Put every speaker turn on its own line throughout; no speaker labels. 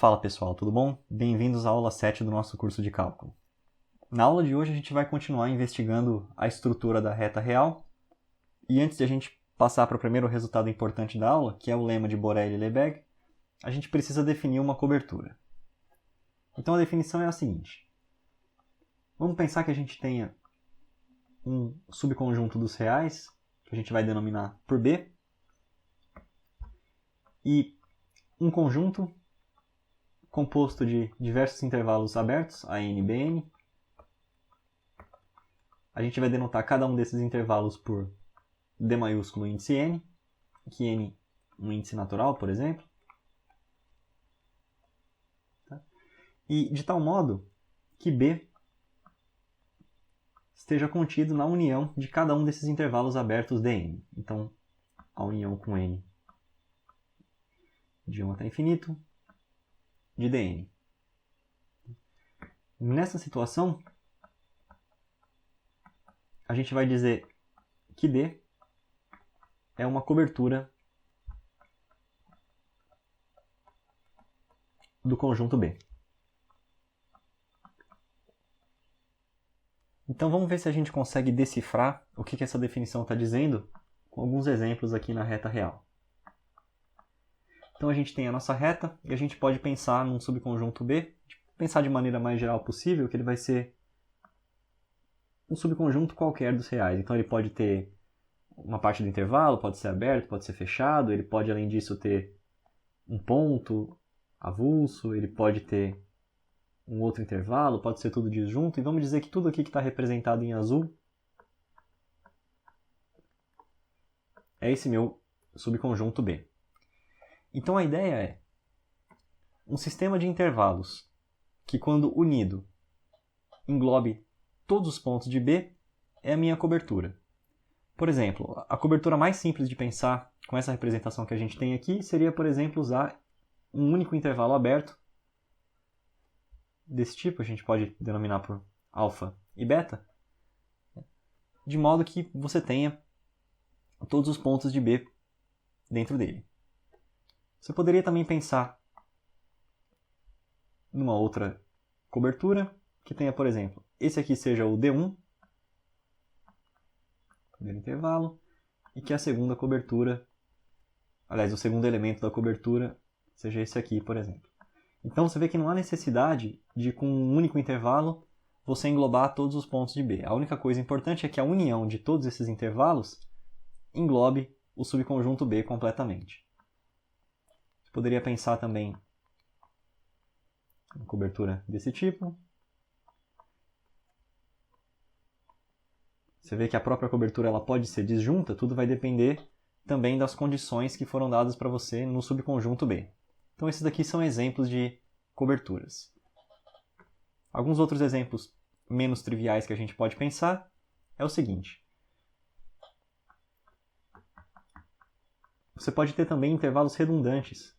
Fala pessoal, tudo bom? Bem-vindos à aula 7 do nosso curso de cálculo. Na aula de hoje a gente vai continuar investigando a estrutura da reta real e antes de a gente passar para o primeiro resultado importante da aula, que é o lema de Borel e Lebesgue, a gente precisa definir uma cobertura. Então a definição é a seguinte. Vamos pensar que a gente tenha um subconjunto dos reais, que a gente vai denominar por B, e um conjunto composto de diversos intervalos abertos, a n, bn. A gente vai denotar cada um desses intervalos por D maiúsculo índice n, que n um índice natural, por exemplo. E de tal modo que B esteja contido na união de cada um desses intervalos abertos dn. Então, a união com n de 1 até infinito de dn. Nessa situação, a gente vai dizer que D é uma cobertura do conjunto B. Então vamos ver se a gente consegue decifrar o que essa definição está dizendo com alguns exemplos aqui na reta real. Então a gente tem a nossa reta e a gente pode pensar num subconjunto B, pensar de maneira mais geral possível, que ele vai ser um subconjunto qualquer dos reais. Então ele pode ter uma parte do intervalo, pode ser aberto, pode ser fechado, ele pode além disso ter um ponto avulso, ele pode ter um outro intervalo, pode ser tudo disjunto, e vamos dizer que tudo aqui que está representado em azul é esse meu subconjunto B. Então a ideia é um sistema de intervalos que, quando unido, englobe todos os pontos de B, é a minha cobertura. Por exemplo, a cobertura mais simples de pensar com essa representação que a gente tem aqui seria, por exemplo, usar um único intervalo aberto desse tipo, a gente pode denominar por alfa e beta, de modo que você tenha todos os pontos de B dentro dele. Você poderia também pensar numa outra cobertura que tenha, por exemplo, esse aqui seja o D1, primeiro intervalo, e que a segunda cobertura, aliás, o segundo elemento da cobertura seja esse aqui, por exemplo. Então você vê que não há necessidade de, com um único intervalo, você englobar todos os pontos de B. A única coisa importante é que a união de todos esses intervalos englobe o subconjunto B completamente. Você poderia pensar também em cobertura desse tipo. Você vê que a própria cobertura ela pode ser disjunta, tudo vai depender também das condições que foram dadas para você no subconjunto B. Então esses daqui são exemplos de coberturas. Alguns outros exemplos menos triviais que a gente pode pensar é o seguinte. Você pode ter também intervalos redundantes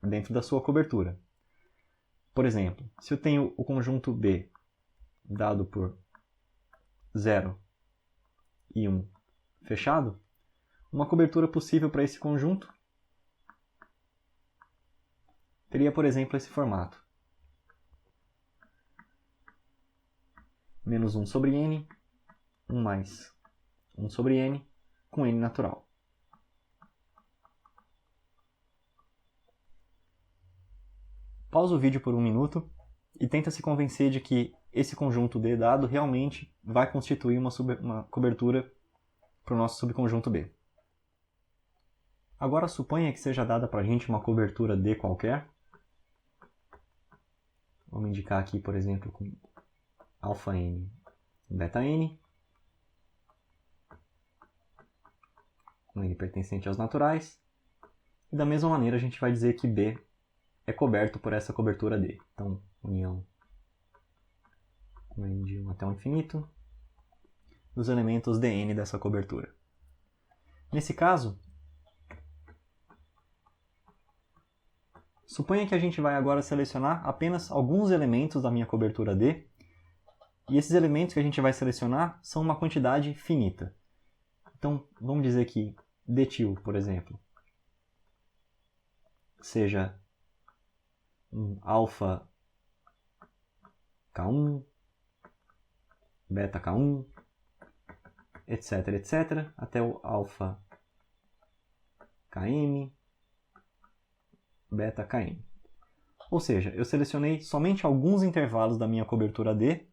dentro da sua cobertura. Por exemplo, se eu tenho o conjunto B dado por 0 e 1 fechado, uma cobertura possível para esse conjunto teria, por exemplo, esse formato. Menos 1 sobre n, 1 mais 1 sobre n, com n natural. Pausa o vídeo por um minuto e tenta se convencer de que esse conjunto D dado realmente vai constituir uma cobertura para o nosso subconjunto B. Agora suponha que seja dada para a gente uma cobertura D qualquer. Vamos indicar aqui, por exemplo, com alfa n e beta n, com n pertencente aos naturais. E da mesma maneira a gente vai dizer que B é coberto por essa cobertura D. Então, união com n de 1 até o infinito dos elementos dn dessa cobertura. Nesse caso, suponha que a gente vai agora selecionar apenas alguns elementos da minha cobertura D, e esses elementos que a gente vai selecionar são uma quantidade finita. Então, vamos dizer que Dtil, por exemplo, seja um alfa K1, beta K1, etc, etc, até o alfa Km, beta Km. Ou seja, eu selecionei somente alguns intervalos da minha cobertura D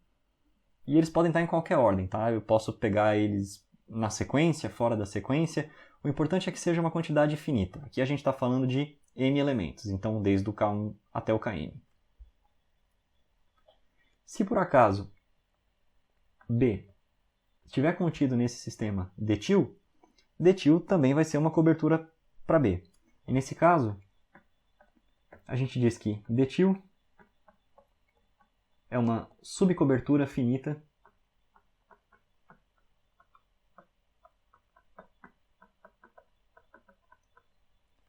e eles podem estar em qualquer ordem, tá? Eu posso pegar eles na sequência, fora da sequência. O importante é que seja uma quantidade finita. Aqui a gente está falando de m elementos, então desde o K1 até o Km. Se por acaso B estiver contido nesse sistema detil, detil também vai ser uma cobertura para B. E nesse caso, a gente diz que detil é uma subcobertura finita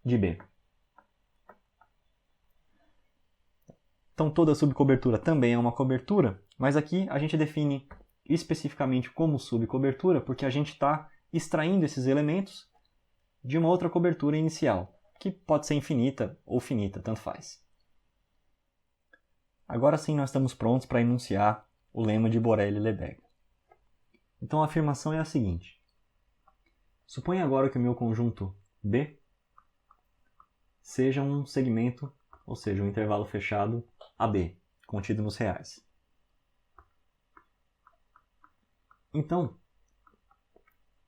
de B. Então toda subcobertura também é uma cobertura, mas aqui a gente define especificamente como subcobertura porque a gente está extraindo esses elementos de uma outra cobertura inicial, que pode ser infinita ou finita, tanto faz. Agora sim nós estamos prontos para enunciar o lema de Borel-Lebesgue. Então a afirmação é a seguinte. Suponha agora que o meu conjunto B seja um segmento, ou seja, um intervalo fechado AB, contido nos reais. Então,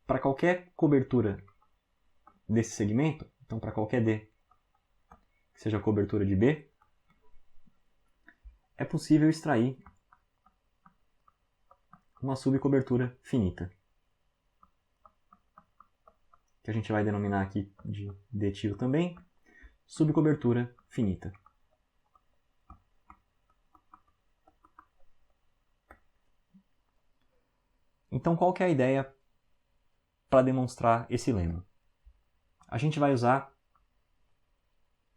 para qualquer cobertura desse segmento, então para qualquer D que seja a cobertura de B, é possível extrair uma subcobertura finita, que a gente vai denominar aqui de detil também, subcobertura finita. Então, qual que é a ideia para demonstrar esse lema? A gente vai usar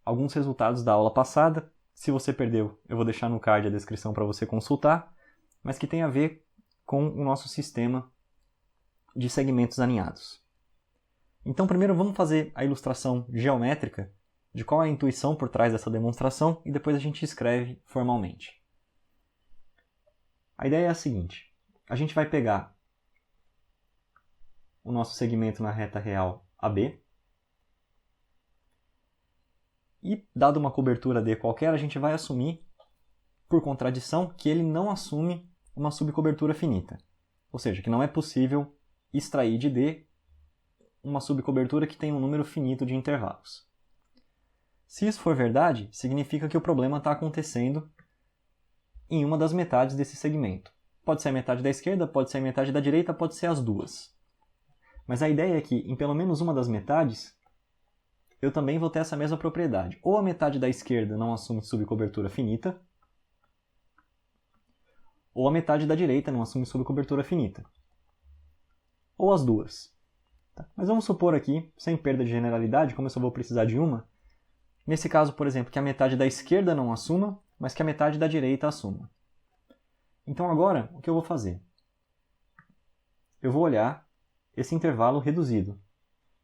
alguns resultados da aula passada. Se você perdeu, eu vou deixar no card a descrição para você consultar, mas que tem a ver com o nosso sistema de segmentos alinhados. Então, primeiro vamos fazer a ilustração geométrica de qual é a intuição por trás dessa demonstração e depois a gente escreve formalmente. A ideia é a seguinte. A gente vai pegar o nosso segmento na reta real AB e, dado uma cobertura D qualquer, a gente vai assumir, por contradição, que ele não assume uma subcobertura finita. Ou seja, que não é possível extrair de D uma subcobertura que tem um número finito de intervalos. Se isso for verdade, significa que o problema está acontecendo em uma das metades desse segmento. Pode ser a metade da esquerda, pode ser a metade da direita, pode ser as duas. Mas a ideia é que, em pelo menos uma das metades, eu também vou ter essa mesma propriedade. Ou a metade da esquerda não assume subcobertura finita, ou a metade da direita não assume subcobertura finita. Ou as duas. Tá? Mas vamos supor aqui, sem perda de generalidade, como eu só vou precisar de uma, nesse caso, por exemplo, que a metade da esquerda não assuma, mas que a metade da direita assuma. Então agora, o que eu vou fazer? Eu vou olhar esse intervalo reduzido.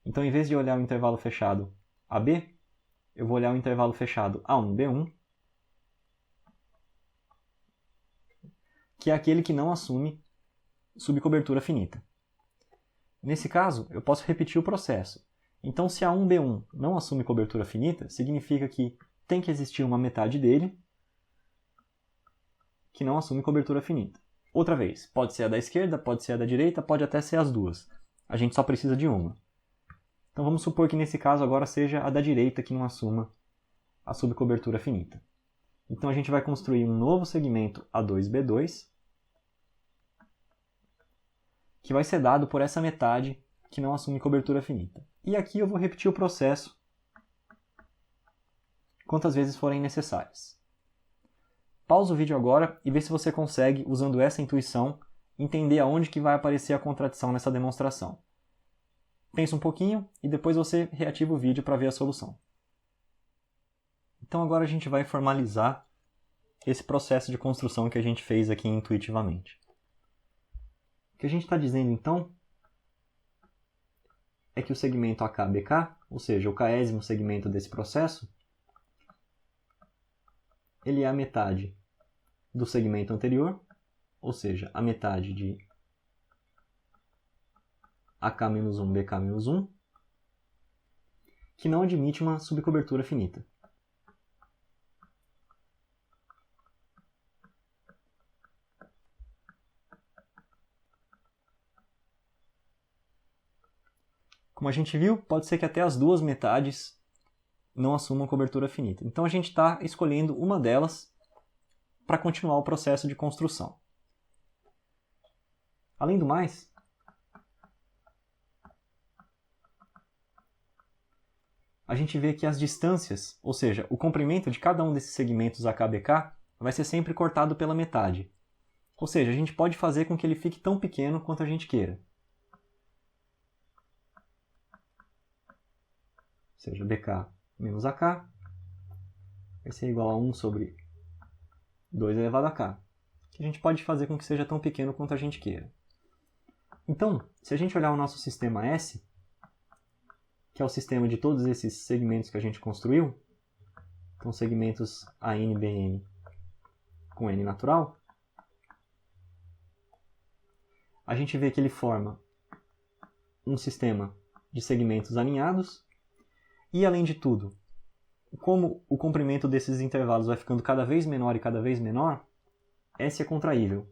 Então, em vez de olhar o intervalo fechado AB, eu vou olhar o intervalo fechado A1, B1, que é aquele que não assume subcobertura finita. Nesse caso, eu posso repetir o processo. Então, se A1, B1 não assume cobertura finita, significa que tem que existir uma metade dele que não assume cobertura finita. Outra vez, pode ser a da esquerda, pode ser a da direita, pode até ser as duas. A gente só precisa de uma. Então vamos supor que nesse caso agora seja a da direita que não assuma a subcobertura finita. Então a gente vai construir um novo segmento A2B2 que vai ser dado por essa metade que não assume cobertura finita. E aqui eu vou repetir o processo quantas vezes forem necessárias. Pausa o vídeo agora e vê se você consegue, usando essa intuição, entender aonde que vai aparecer a contradição nessa demonstração. Pensa um pouquinho e depois você reativa o vídeo para ver a solução. Então agora a gente vai formalizar esse processo de construção que a gente fez aqui intuitivamente. O que a gente está dizendo então é que o segmento AKBK, ou seja, o késimo segmento desse processo, ele é a metade do segmento anterior, ou seja, a metade de AK-1, BK-1, que não admite uma subcobertura finita. Como a gente viu, pode ser que até as duas metades não assumam cobertura finita. Então a gente está escolhendo uma delas para continuar o processo de construção. Além do mais, a gente vê que as distâncias, ou seja, o comprimento de cada um desses segmentos AKBK, vai ser sempre cortado pela metade. Ou seja, a gente pode fazer com que ele fique tão pequeno quanto a gente queira. Ou seja, BK menos AK vai ser igual a 1 sobre 2 elevado a K. Que a gente pode fazer com que seja tão pequeno quanto a gente queira. Então, se a gente olhar o nosso sistema S, que é o sistema de todos esses segmentos que a gente construiu, então segmentos AN, BN com N natural, a gente vê que ele forma um sistema de segmentos alinhados e, além de tudo, como o comprimento desses intervalos vai ficando cada vez menor e cada vez menor, S é contraível.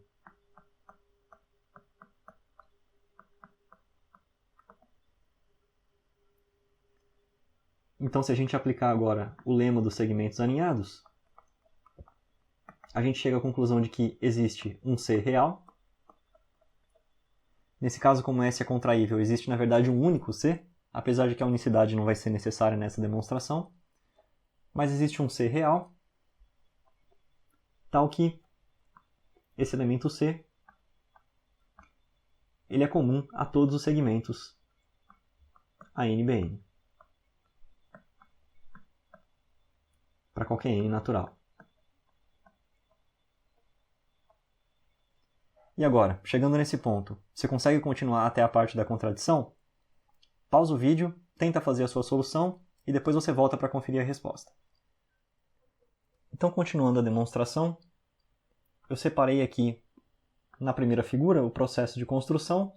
Então, se a gente aplicar agora o lema dos segmentos alinhados, a gente chega à conclusão de que existe um C real. Nesse caso, como S é contraível, existe na verdade um único C, apesar de que a unicidade não vai ser necessária nessa demonstração. Mas existe um C real, tal que esse elemento C ele é comum a todos os segmentos ANBN, para qualquer N natural. E agora, chegando nesse ponto, você consegue continuar até a parte da contradição? Pausa o vídeo, tenta fazer a sua solução e depois você volta para conferir a resposta. Então, continuando a demonstração, eu separei aqui na primeira figura o processo de construção.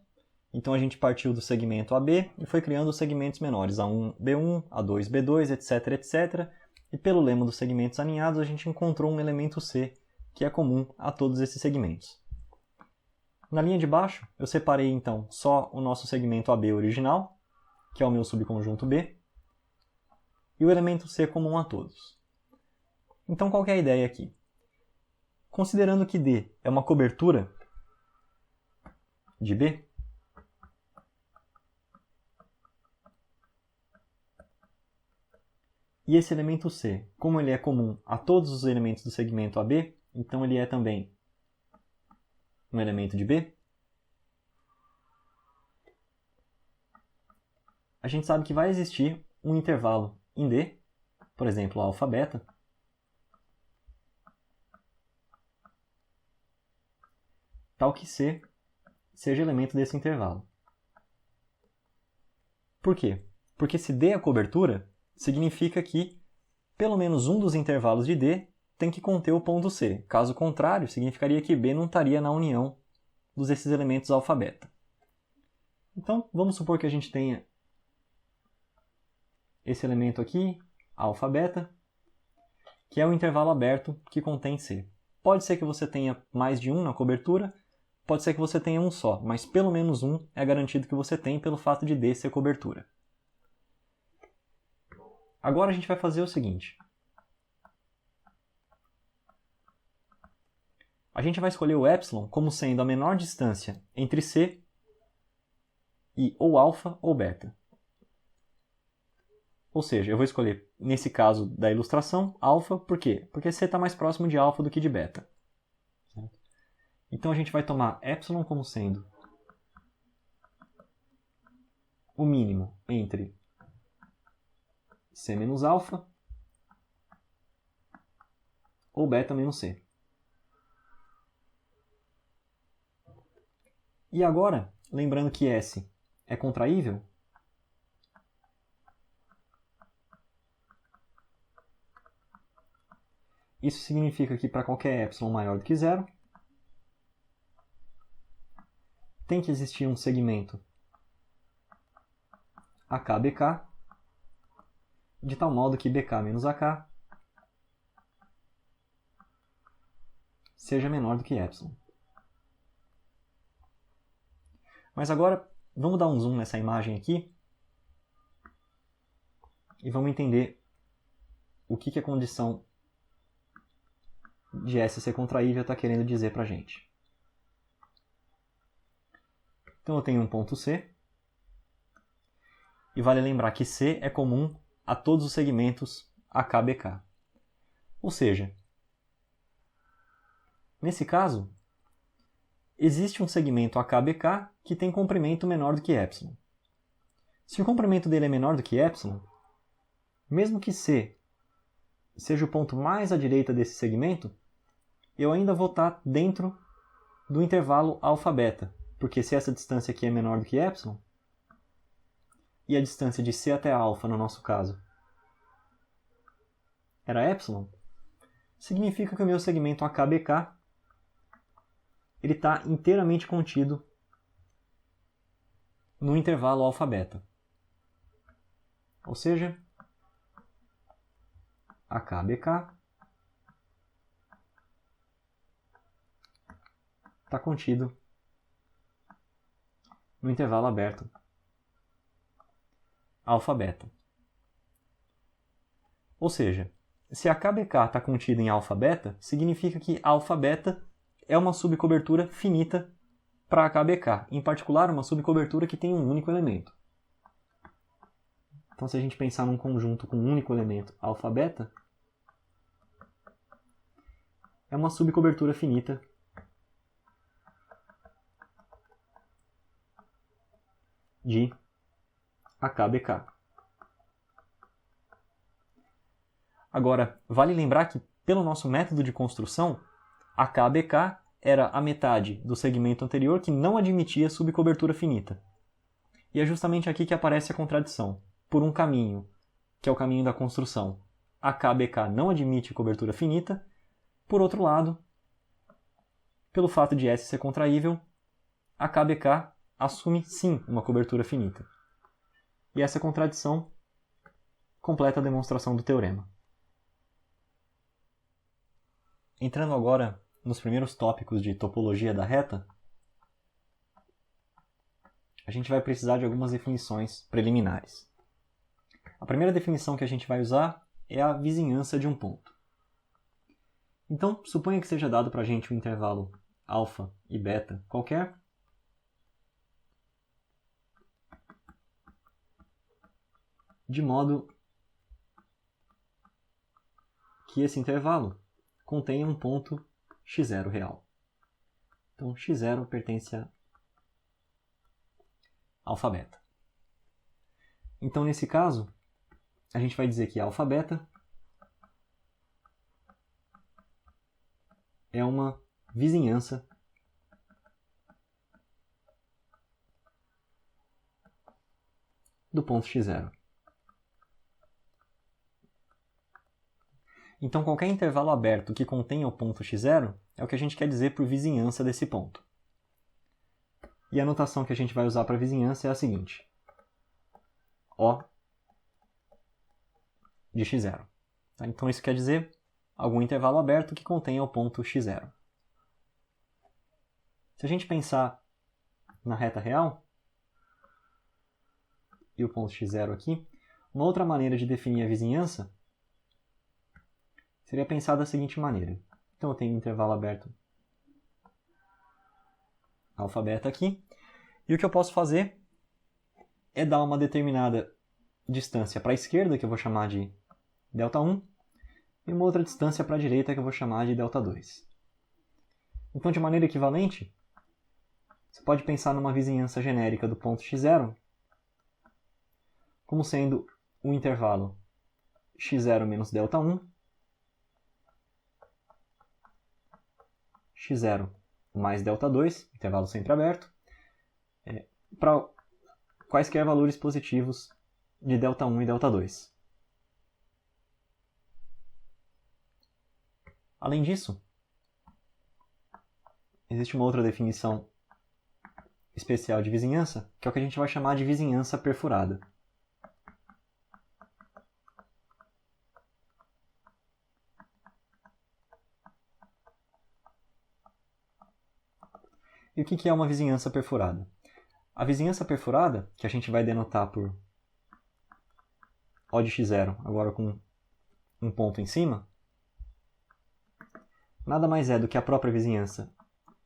Então a gente partiu do segmento AB e foi criando os segmentos menores, A1, B1, A2, B2, etc, etc. E pelo lema dos segmentos alinhados, a gente encontrou um elemento C, que é comum a todos esses segmentos. Na linha de baixo, eu separei então só o nosso segmento AB original, que é o meu subconjunto B, e o elemento C comum a todos. Então qual que é a ideia aqui? Considerando que D é uma cobertura de B, e esse elemento C, como ele é comum a todos os elementos do segmento AB, então ele é também um elemento de B, a gente sabe que vai existir um intervalo em D, por exemplo, alfa, beta, tal que C seja elemento desse intervalo. Por quê? Porque se D é a cobertura, significa que pelo menos um dos intervalos de D tem que conter o ponto C. Caso contrário, significaria que B não estaria na união desses elementos alfa, beta. Então, vamos supor que a gente tenha esse elemento aqui, alfa, beta, que é o intervalo aberto que contém C. Pode ser que você tenha mais de um na cobertura, pode ser que você tenha um só, mas pelo menos um é garantido que você tem pelo fato de D ser cobertura. Agora a gente vai fazer o seguinte. A gente vai escolher o epsilon como sendo a menor distância entre C e ou alfa ou beta. Ou seja, eu vou escolher, nesse caso da ilustração, alfa, por quê? Porque C está mais próximo de alfa do que de beta. Então a gente vai tomar epsilon como sendo o mínimo entre C menos alfa ou beta menos C. E agora, lembrando que S é contraível, Isso significa que para qualquer epsilon maior do que zero, tem que existir um segmento AK-BK, de tal modo que BK menos AK seja menor do que epsilon. Mas agora, vamos dar um zoom nessa imagem aqui e vamos entender o que a condição de S ser contraível está querendo dizer para a gente. Então eu tenho um ponto C, e vale lembrar que C é comum a todos os segmentos AK-BK. Ou seja, nesse caso, existe um segmento AK-BK que tem comprimento menor do que epsilon. Se o comprimento dele é menor do que epsilon, mesmo que C seja o ponto mais à direita desse segmento, eu ainda vou estar dentro do intervalo alfa-beta, porque se essa distância aqui é menor do que epsilon, e a distância de C até alfa, no nosso caso, era epsilon, significa que o meu segmento AK-BK ele está inteiramente contido no intervalo alfa-beta. Ou seja, AK-BK está contido no intervalo aberto alfa-beta. Ou seja, se AK-BK está contido em alfa-beta, significa que alfa-beta é uma subcobertura finita para AK-BK, em particular uma subcobertura que tem um único elemento. Então, se a gente pensar num conjunto com um único elemento alfa-beta, é uma subcobertura finita de AK-BK. Agora, vale lembrar que, pelo nosso método de construção, AK-BK era a metade do segmento anterior que não admitia subcobertura finita. E é justamente aqui que aparece a contradição. Por um caminho, que é o caminho da construção, AK-BK não admite cobertura finita. Por outro lado, pelo fato de S ser contraível, AK-BK assume sim uma cobertura finita. E essa contradição completa a demonstração do teorema. Entrando agora nos primeiros tópicos de topologia da reta, a gente vai precisar de algumas definições preliminares. A primeira definição que a gente vai usar é a vizinhança de um ponto. Então, suponha que seja dado para a gente um intervalo alfa e beta qualquer, de modo que esse intervalo contenha um ponto x0 real. Então, x0 pertence a alfa-beta. Então, nesse caso, a gente vai dizer que alfa-beta é uma vizinhança do ponto x0. Então, qualquer intervalo aberto que contenha o ponto x0 é o que a gente quer dizer por vizinhança desse ponto. E a notação que a gente vai usar para vizinhança é a seguinte: O de x0. Tá? Então, isso quer dizer algum intervalo aberto que contenha o ponto x0. Se a gente pensar na reta real, e o ponto x0 aqui, uma outra maneira de definir a vizinhança seria pensar da seguinte maneira. Então eu tenho um intervalo aberto alfa-beta aqui, e o que eu posso fazer é dar uma determinada distância para a esquerda, que eu vou chamar de Δ1, e uma outra distância para a direita, que eu vou chamar de Δ2. Então, de maneira equivalente, você pode pensar numa vizinhança genérica do ponto x0 como sendo o intervalo x0 menos Δ1, x0 mais Δ2, intervalo sempre aberto, para quaisquer valores positivos de Δ1 e Δ2. Além disso, existe uma outra definição especial de vizinhança, que é o que a gente vai chamar de vizinhança perfurada. E o que é uma vizinhança perfurada? A vizinhança perfurada, que a gente vai denotar por O de x0, agora com um ponto em cima, nada mais é do que a própria vizinhança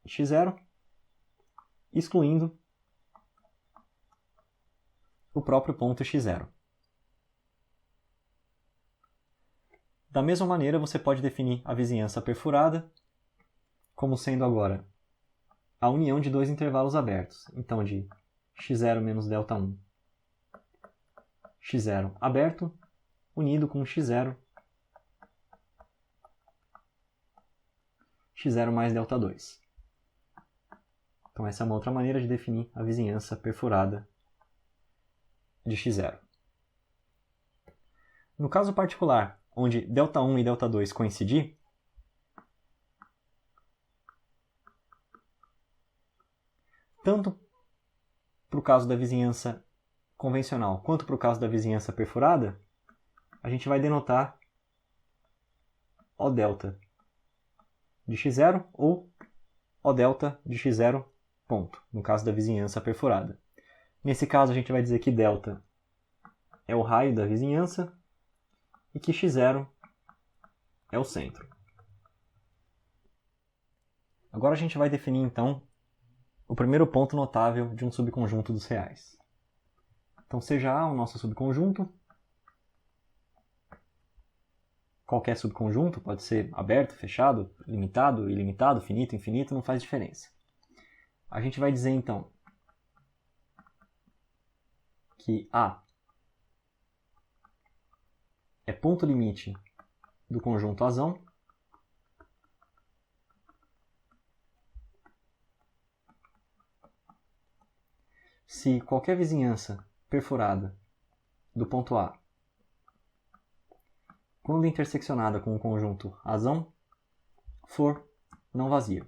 x0, excluindo o próprio ponto x0. Da mesma maneira, você pode definir a vizinhança perfurada como sendo agora a união de dois intervalos abertos. Então, de x0 menos ΔI, x0 aberto, unido com x0, x0 mais ΔI. Então, essa é uma outra maneira de definir a vizinhança perfurada de x0. No caso particular, onde ΔI e ΔI coincidir, tanto para o caso da vizinhança convencional quanto para o caso da vizinhança perfurada, a gente vai denotar OΔ de x0 ou OΔ de x0 ponto, no caso da vizinhança perfurada. Nesse caso, a gente vai dizer que ΔI é o raio da vizinhança e que x0 é o centro. Agora a gente vai definir, então, o primeiro ponto notável de um subconjunto dos reais. Então, seja A o nosso subconjunto, qualquer subconjunto, pode ser aberto, fechado, limitado, ilimitado, finito, infinito, não faz diferença. A gente vai dizer, então, que A é ponto limite do conjunto Azão se qualquer vizinhança perfurada do ponto A, quando interseccionada com o conjunto Azão, for não vazia.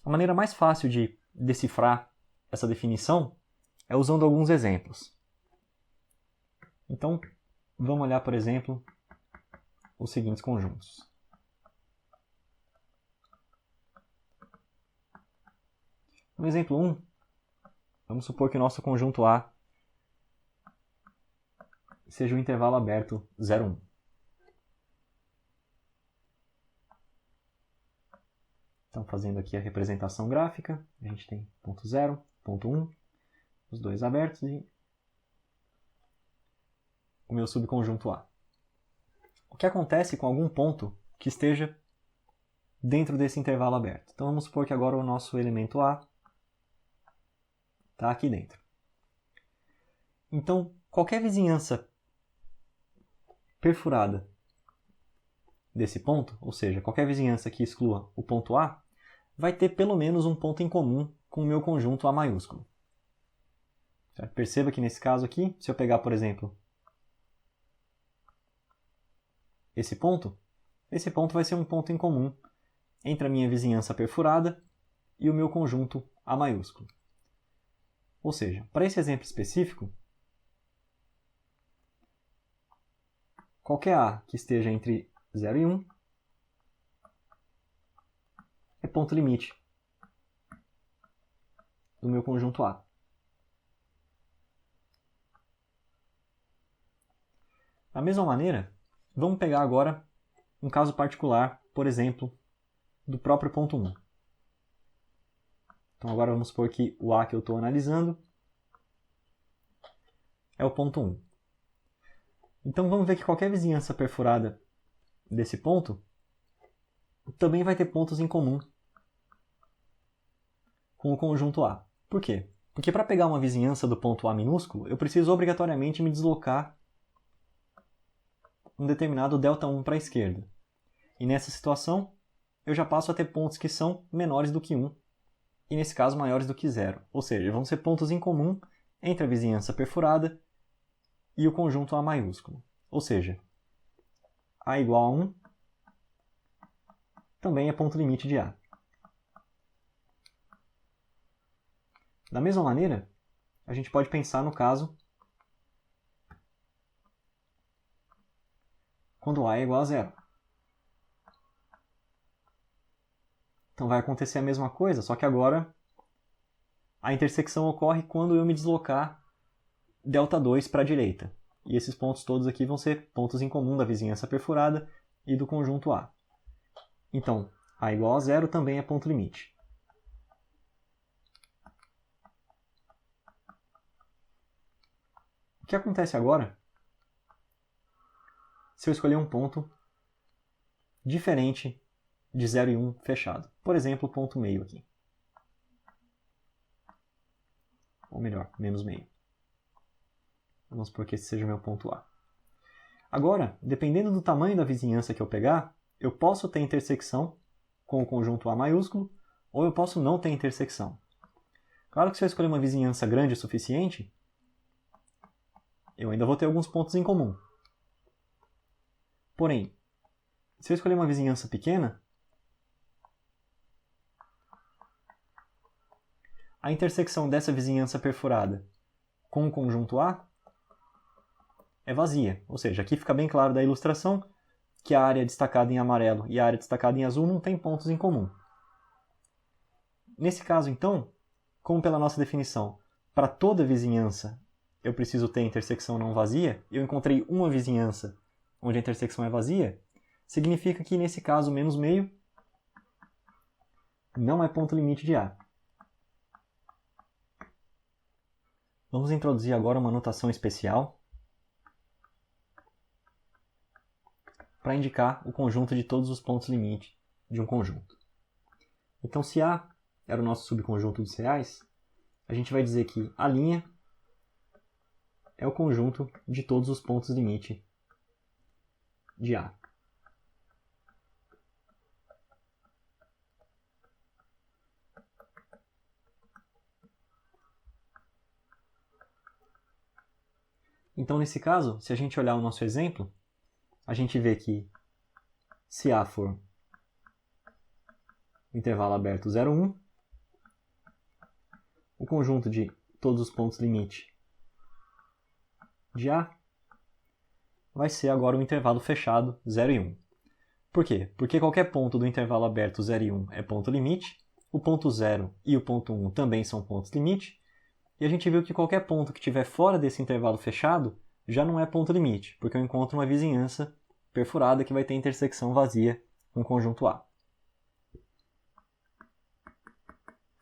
A maneira mais fácil de decifrar essa definição é usando alguns exemplos. Então, vamos olhar, por exemplo, os seguintes conjuntos. No exemplo 1, vamos supor que o nosso conjunto A seja um intervalo aberto 0, 1. Então, fazendo aqui a representação gráfica, a gente tem ponto 0, ponto 1, os dois abertos e o meu subconjunto A. O que acontece com algum ponto que esteja dentro desse intervalo aberto? Então, vamos supor que agora o nosso elemento A está aqui dentro. Então, qualquer vizinhança perfurada desse ponto, ou seja, qualquer vizinhança que exclua o ponto A, vai ter pelo menos um ponto em comum com o meu conjunto A maiúsculo. Certo? Perceba que nesse caso aqui, se eu pegar, por exemplo, esse ponto vai ser um ponto em comum entre a minha vizinhança perfurada e o meu conjunto A maiúsculo. Ou seja, para esse exemplo específico, qualquer A que esteja entre 0 e 1 é ponto limite do meu conjunto A. Da mesma maneira, vamos pegar agora um caso particular, por exemplo, do próprio ponto 1. Então agora vamos supor que o A que eu estou analisando é o ponto 1. Então vamos ver que qualquer vizinhança perfurada desse ponto também vai ter pontos em comum com o conjunto A. Por quê? Porque para pegar uma vizinhança do ponto A minúsculo, eu preciso obrigatoriamente me deslocar um determinado ΔI para a esquerda. E nessa situação, eu já passo a ter pontos que são menores do que 1, e nesse caso maiores do que 0. Ou seja, vão ser pontos em comum entre a vizinhança perfurada e o conjunto A maiúsculo. Ou seja, A igual a 1 também é ponto limite de A. Da mesma maneira, a gente pode pensar no caso quando A é igual a 0. Então vai acontecer a mesma coisa, só que agora a intersecção ocorre quando eu me deslocar Δ2 para a direita. E esses pontos todos aqui vão ser pontos em comum da vizinhança perfurada e do conjunto A. Então, A igual a 0 também é ponto limite. O que acontece agora se eu escolher um ponto diferente de 0 e 1 fechado? Por exemplo, o ponto meio aqui. Ou melhor, menos meio. Vamos supor que esse seja o meu ponto A. Agora, dependendo do tamanho da vizinhança que eu pegar, eu posso ter intersecção com o conjunto A maiúsculo, ou eu posso não ter intersecção. Claro que se eu escolher uma vizinhança grande o suficiente, eu ainda vou ter alguns pontos em comum. Porém, se eu escolher uma vizinhança pequena, a intersecção dessa vizinhança perfurada com o conjunto A é vazia. Ou seja, aqui fica bem claro da ilustração que a área destacada em amarelo e a área destacada em azul não tem pontos em comum. Nesse caso, então, como pela nossa definição, para toda vizinhança eu preciso ter intersecção não vazia, eu encontrei uma vizinhança onde a intersecção é vazia, significa que nesse caso menos meio não é ponto limite de A. Vamos introduzir agora uma notação especial para indicar o conjunto de todos os pontos limite de um conjunto. Então, se A era o nosso subconjunto dos reais, a gente vai dizer que a' é o conjunto de todos os pontos limite de A. Então, nesse caso, se a gente olhar o nosso exemplo, a gente vê que se A for o intervalo aberto 0, 1, o conjunto de todos os pontos limite de A vai ser agora o intervalo fechado 0 e 1. Por quê? Porque qualquer ponto do intervalo aberto 0 e 1 é ponto limite, o ponto 0 e o ponto 1 também são pontos limite, e a gente viu que qualquer ponto que estiver fora desse intervalo fechado já não é ponto limite, porque eu encontro uma vizinhança perfurada que vai ter intersecção vazia com o conjunto A.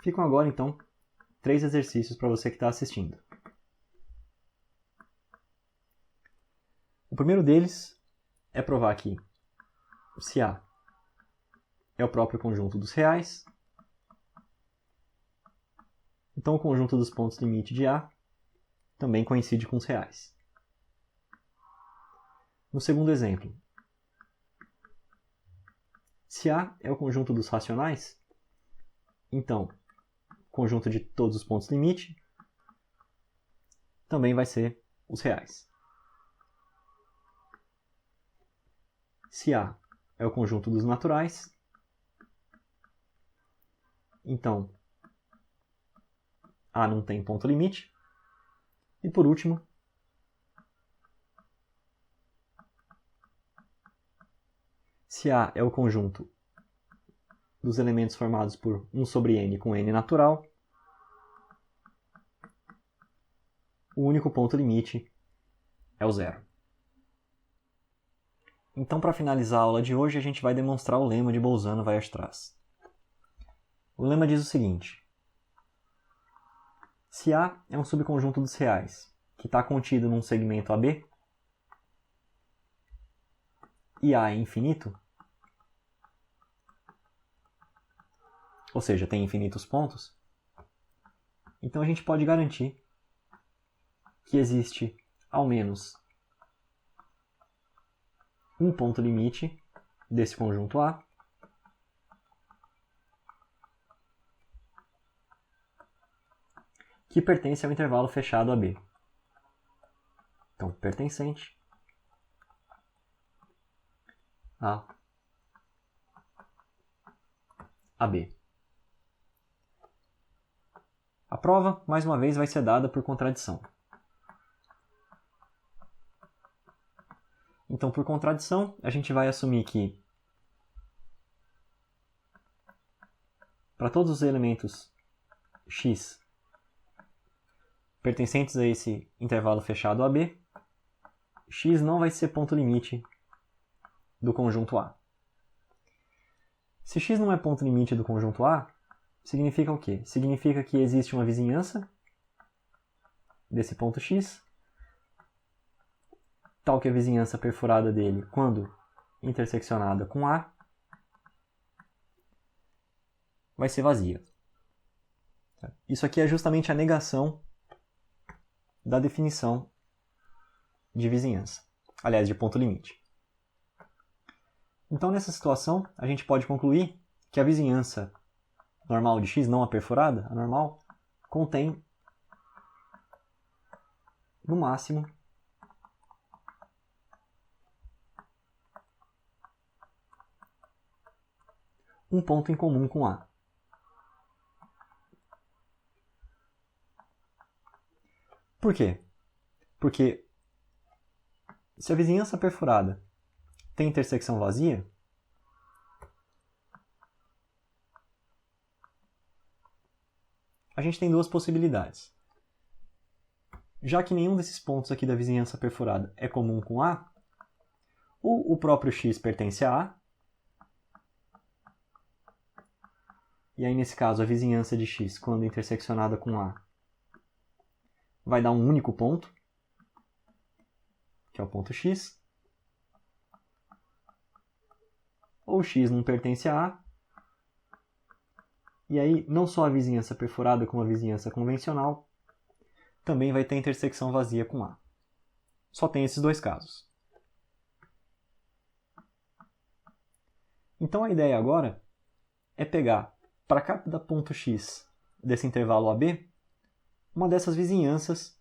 Ficam agora, então, 3 exercícios para você que está assistindo. O primeiro deles é provar que se A é o próprio conjunto dos reais, então o conjunto dos pontos limite de A também coincide com os reais. No segundo exemplo, se A é o conjunto dos racionais, então o conjunto de todos os pontos limite também vai ser os reais. Se A é o conjunto dos naturais, então A não tem ponto limite. E por último, se A é o conjunto dos elementos formados por 1 sobre n com n natural, o único ponto limite é o zero. Então, para finalizar a aula de hoje, a gente vai demonstrar o lema de Bolzano-Weierstrass. O lema diz o seguinte: se A é um subconjunto dos reais que está contido num segmento AB, e A é infinito, ou seja, tem infinitos pontos, então a gente pode garantir que existe ao menos um ponto limite desse conjunto A que pertence ao intervalo fechado AB. Então, pertencente a AB. A prova, mais uma vez, vai ser dada por contradição. Então, por contradição, a gente vai assumir que para todos os elementos x pertencentes a esse intervalo fechado AB, x não vai ser ponto limite do conjunto A. Se x não é ponto limite do conjunto A, significa o quê? Significa que existe uma vizinhança desse ponto x, tal que a vizinhança perfurada dele, quando interseccionada com A, vai ser vazia. Isso aqui é justamente a negação da definição de vizinhança, aliás, de ponto limite. Então, nessa situação, a gente pode concluir que a vizinhança normal de x, não a perfurada, a normal, contém, no máximo, um ponto em comum com A. Por quê? Porque se a vizinhança perfurada tem intersecção vazia, a gente tem duas possibilidades. Já que nenhum desses pontos aqui da vizinhança perfurada é comum com A, ou o próprio x pertence a A, e aí nesse caso a vizinhança de x, quando interseccionada com A, vai dar um único ponto, que é o ponto x, ou x não pertence a A, e aí não só a vizinhança perfurada como a vizinhança convencional também vai ter intersecção vazia com A. Só tem esses dois casos. Então a ideia agora é pegar para cada ponto x desse intervalo AB uma dessas vizinhanças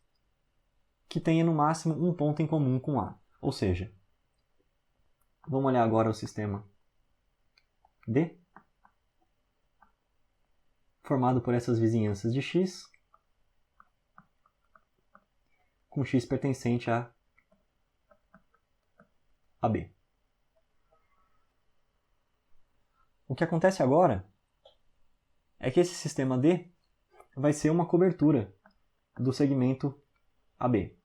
que tenha no máximo um ponto em comum com A. Ou seja, vamos olhar agora o sistema D, formado por essas vizinhanças de x, com x pertencente a AB. O que acontece agora é que esse sistema D vai ser uma cobertura do segmento AB.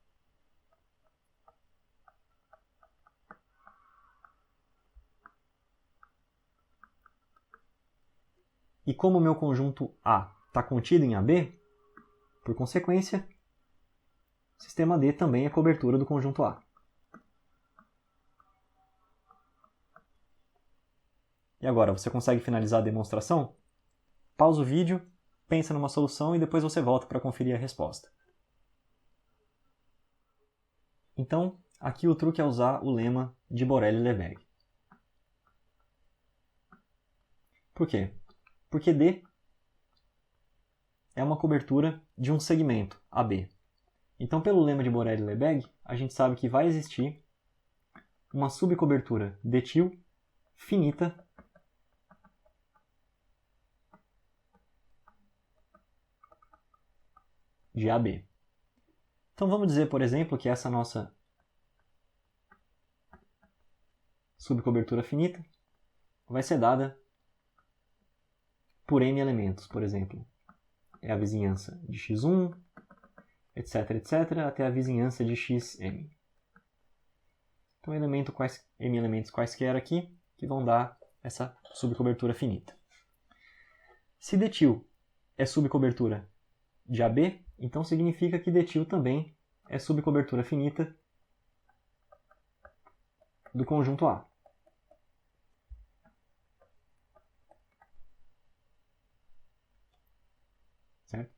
E como o meu conjunto A está contido em AB, por consequência, o sistema D também é cobertura do conjunto A. E agora, você consegue finalizar a demonstração? Pausa o vídeo, pensa numa solução e depois você volta para conferir a resposta. Então, aqui o truque é usar o lema de Borel-Lebesgue. Por quê? Porque D é uma cobertura de um segmento, AB. Então, pelo lema de Borel-Lebesgue, a gente sabe que vai existir uma subcobertura D-til finita de AB. Então vamos dizer, por exemplo, que essa nossa subcobertura finita vai ser dada por m elementos, por exemplo. É a vizinhança de x1, etc, etc, até a vizinhança de xm. Então m elementos quaisquer aqui que vão dar essa subcobertura finita. Se D-til é subcobertura de AB, então significa que D-til também é subcobertura finita do conjunto A. Certo?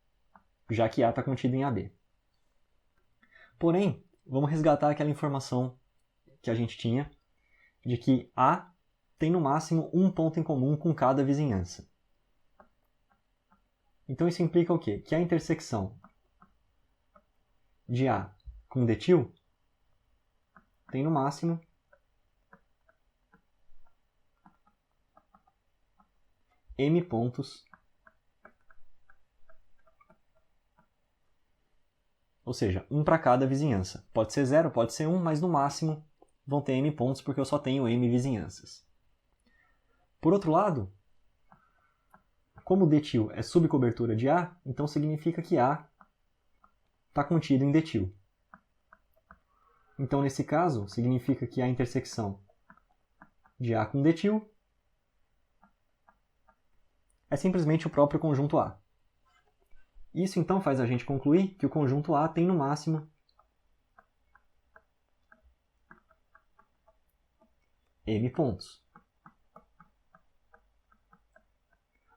Já que A está contido em AB. Porém, vamos resgatar aquela informação que a gente tinha de que A tem no máximo um ponto em comum com cada vizinhança. Então isso implica o quê? Que a intersecção de A com D-til tem no máximo m pontos, ou seja, um para cada vizinhança. Pode ser 0, pode ser 1, mas no máximo vão ter m pontos porque eu só tenho m vizinhanças. Por outro lado, como detil é subcobertura de A, então significa que A está contido em detil. Então, nesse caso, significa que a intersecção de A com detil é simplesmente o próprio conjunto A. Isso, então, faz a gente concluir que o conjunto A tem, no máximo, m pontos.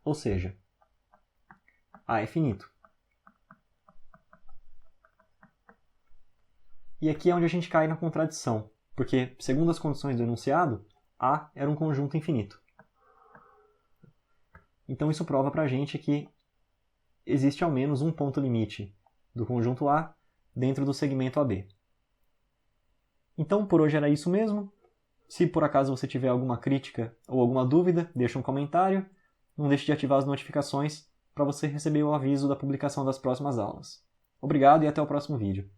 Ou seja, A é finito. E aqui é onde a gente cai na contradição, porque, segundo as condições do enunciado, A era um conjunto infinito. Então isso prova para a gente que existe ao menos um ponto limite do conjunto A dentro do segmento AB. Então por hoje era isso mesmo. Se por acaso você tiver alguma crítica ou alguma dúvida, deixa um comentário. Não deixe de ativar as notificações para você receber o aviso da publicação das próximas aulas. Obrigado e até o próximo vídeo.